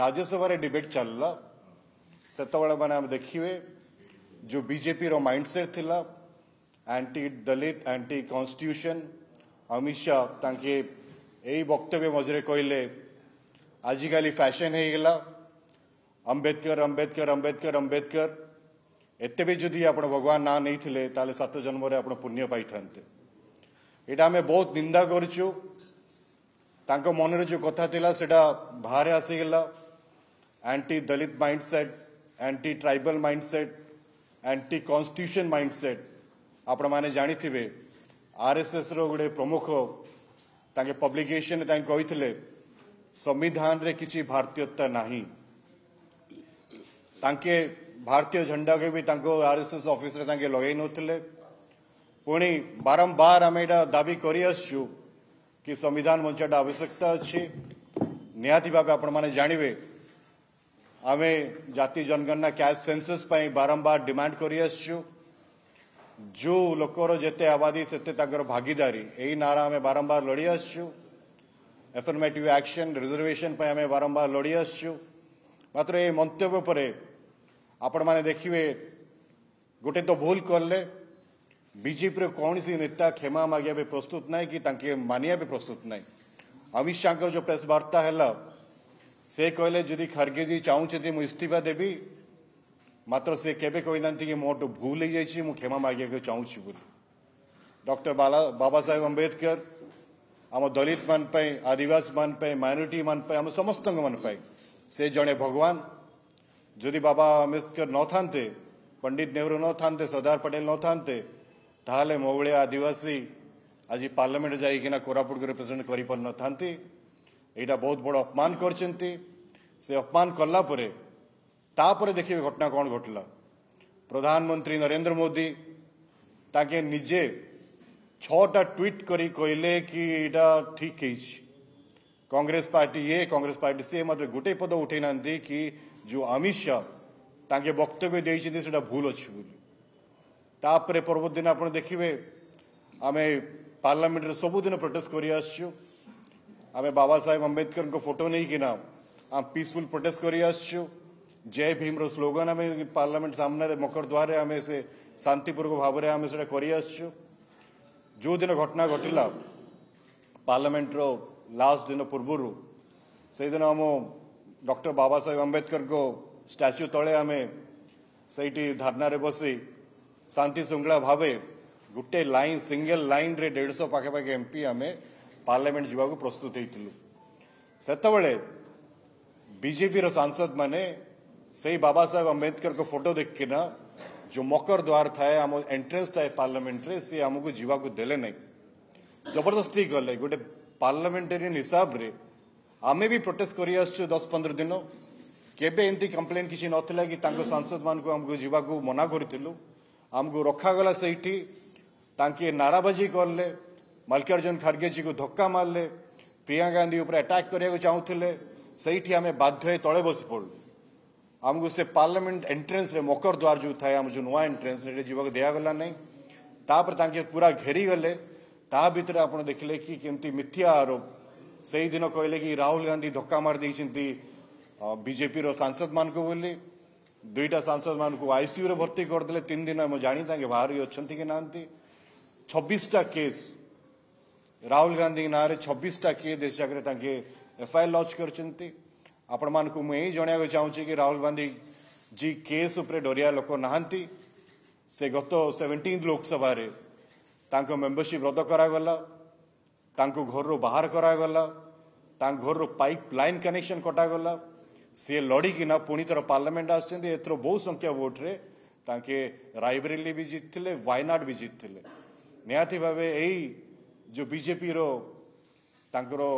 Rajya Sabha debate चलला से मैंने देखिए जो बीजेपी रो माइंडसेट थिला एंटी दलित एंटी कॉन्स्टिट्यूशन अमित शाह तांके यही वक्तव्य मझे कहले आजिकल फैशन हो गला अंबेडकर अंबेडकर अंबेडकर अंबेडकर एते भी जदि आप भगवान ना नहीं थिले ताले 7 जन्म रे आपण पुण्य पाई थांते एटा हमें बहुत निंदा करछु तांको मन रे जो कथा थिला सेटा बाहर आसी गेला anti Dalit mindset anti tribal mindset anti constitution mindset आपण माने जानी थिबे आरएसएस रो गुडे प्रमुख तांके पब्लिकेशन तांके कहिथिले संविधान रे किछि भारतीयता नाही तांके भारतीय झंडा के भी तांको आरएसएस ऑफिस रे तांके लगै नथिले पुणी बारंबार आम एटा दाबी करि आसछु कि संविधान मंचटा आवश्यकता अच्छी निहाती भाव आपण माने जानिबे आमे जाति जनगणना कैश सेंसस पई बारंबार डिमांड करि आसछु जो लोकर जेते आबादी सेते ताकर भागीदारी एही नारा आमे बारंबार लड़ी आसछु एफर्मेटिव एक्शन रिजर्वेशन पई आमे बारंबार लड़ी आसछु मात्र ए मंतव्य परे आपण माने देखिबे गोटे तो भूल करले बीजेपी कौन सी नेता क्षमा मागिया भी प्रस्तुत नहीं कि तांके मानिया भी प्रस्तुत नहीं अमित शाह जो प्रेस वार्ता है से कहले जदि खरगे जी चाहूँ मु इस्तीफा देवी मात्र से केबे कहना कि मोटू भूल हो जाए मु क्षमा मागिया चाहूँ डॉक्टर बाबा साहेब अंबेडकर आम दलित मान आदिवासी मान माइनॉरिटी मान आम समस्त मन से जड़े भगवान जदि बाबा अम्बेडकर न थांते पंडित नेहरू न थांते सरदार पटेल न थांते ताहले मो भाया आदिवासी आज पार्लियामेंट जाइकिना कोरापुट को रिप्रेजेंट करि पार न थांती एटा बहुत बड़ अपमान करचंती से अपमान कला परे तापरे देखिए घटना कौन घटला प्रधानमंत्री नरेंद्र मोदी ताके निजे 6टा ट्वीट करी कहले कि एटा ठीक है कांग्रेस पार्टी ये कांग्रेस पार्टी से मात्र गोटे पद उठे नांती कि जो अमित शाह ताके वक्तव्य देइछिन सेटा भूल अछि बोली तापरे पर्वत दिन आप देखिए आम पार्लियामेंट रे सबुदिन प्रोटेस्ट करि आसछु आम बाबा साहेब अंबेडकर को फोटो नहीं किना आम पीसफुल प्रोटेस्ट करि आसछु जय भीम रो स्लोगन आम पार्लियामेंट सामने रे मकर द्वार रे आम से शांतिपूर्वक भाव में आम से करि आसछु जो दिन घटना घटिला पार्लियामेंट रो लास्ट दिन पूर्व से दिन आम डॉक्टर बाबा साहेब अंबेडकर को स्टैच्यू तले आम से धारणा रे बसी शांति श्रृंखला भावे गोटे लाइन सिंगल लाइन रे 150 पाखापाखि एमपी आम पार्लियामेंट जावाक प्रस्तुत होइतिलु सेतबेले बीजेपी रो सांसद माने से बाबा साहेब अंबेडकर को फोटो देखिना जो मकर द्वार थाए आम एंट्रेंस थाए पार्लियामेंट रे से आमको जावाक देले नहीं जबरदस्ती गले गोटे पार्लियामेंटेरियन हिसाब रे आमे भी प्रोटेस्ट करि आसछु 10-15 दिन केबे एंती कंप्लेंट किछि नथिला कि तांको सांसद मान को हमको जावाक मना करथिलु आमको रखागला से तांके नाराबाजी करले मल्लिकार्जुन खड़गे जी को धक्का मारले प्रियंका गांधी ऊपर अटैक करने चाहूले से आम बाध्य तले बसी पड़ू आमको से पार्लियामेंट एंट्रेंस रे मकर द्वार जो थाए आम जो नुआ एंट्रेंस रे जीवा दिगला नहीं तापर तांके पूरा घेरी गले ता भितर आप देखले कि केमती मिथ्या आरोप से दिन कहले कि राहुल गांधी धक्का मार देइछिंती बीजेपी रो सांसद मान को बोली 2टा सांसद मान को आईसीयू रे भर्ती करदे 3 दिन हम जानी तांके बाहर ही अच्छी कि नांती 26टा केस राहुल गांधी ना 26टा केस देश जाकर तांके एफआईआर लॉन्च करचंती आपण मान को मैं जणिया चाहूँ कि राहुल गांधी जी केस उपरे डरिया लोक नहांती से गत 17 लोकसभा रे तांको मेंबरशिप रद्द करागला तांको घर रो बाहर करागला तांक घर रो पाइप लाइन कनेक्शन कटागला सी लड़ी किना पुणी थर पार्लियामेंट आसछन्ती एथरो बहु संख्या वोट रे तांके रायबरेली भी जीतथिले वायनाड भी जीतथिले निहाती भावे एई जो बीजेपी रो तांकरो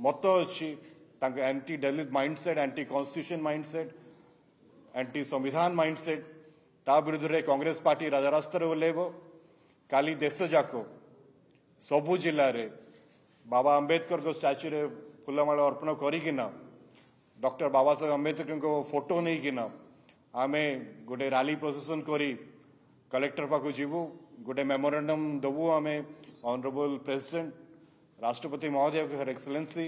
मत अछि तांको anti Dalit mindset anti constitution mindset anti संविधान माइंडसेट ता विरुद्ध रे कांग्रेस पार्टी राजरास्ता रे ओलेबो काली देश जाको सबु जिल्ला रे बाबा अंबेडकर को स्टैच्यू रे फुलमाला अर्पण करिकिना डॉक्टर बाबा साहेब अंबेडकर को फोटो नहीं किना आमे गोटे रैली प्रोसेसन करी कलेक्टर पाखु जीवु गोटे मेमोरेंडम दबु आमे ऑनरेबल प्रेसिडेंट राष्ट्रपति महोदय हर एक्सलेंसी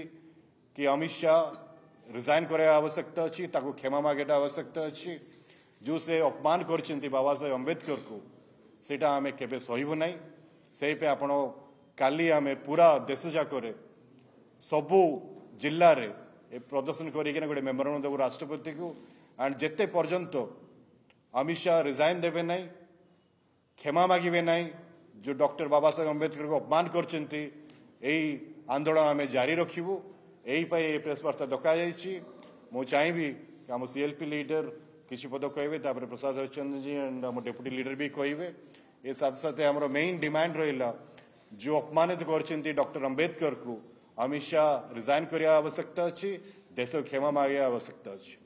कि अमित शाह रिजाइन कराया आवश्यकता अच्छी क्षमा मागेटा आवश्यकता अच्छी जो से अपमान कर बाबा साहेब अम्बेडकर को सेटा आमे केबे सहिबु नै से पे आपण काली आमे पूरा देश जाकरे सबु जिल्ला रे ए प्रदर्शन करिके गोटे मेमोरेंडम देबु राष्ट्रपति को एंड जेते पर्यंत अमित शाह रिजाइन देबे नै क्षमा मागिबे नै जो डॉक्टर बाबा साहेब अम्बेडकर को अपमान करचंती एई आंदोलन आमे जारी रखिबु एई पई प्रेस वार्ता डका जायछि मु चाहेबी हम सीएलपी लीडर किसी पद कहबे तापर प्रसाद हरिचंद्र जी एंड हम डेप्यूटी लीडर भी कहबे ए साथ साथ हमर मेन डिमांड रहिला जो अपमानित करचंती डॉक्टर अम्बेडकर को अमित शाह रिजाइन करिया आवश्यकता अछि देश क्षमा मागिया आवश्यकता अछि।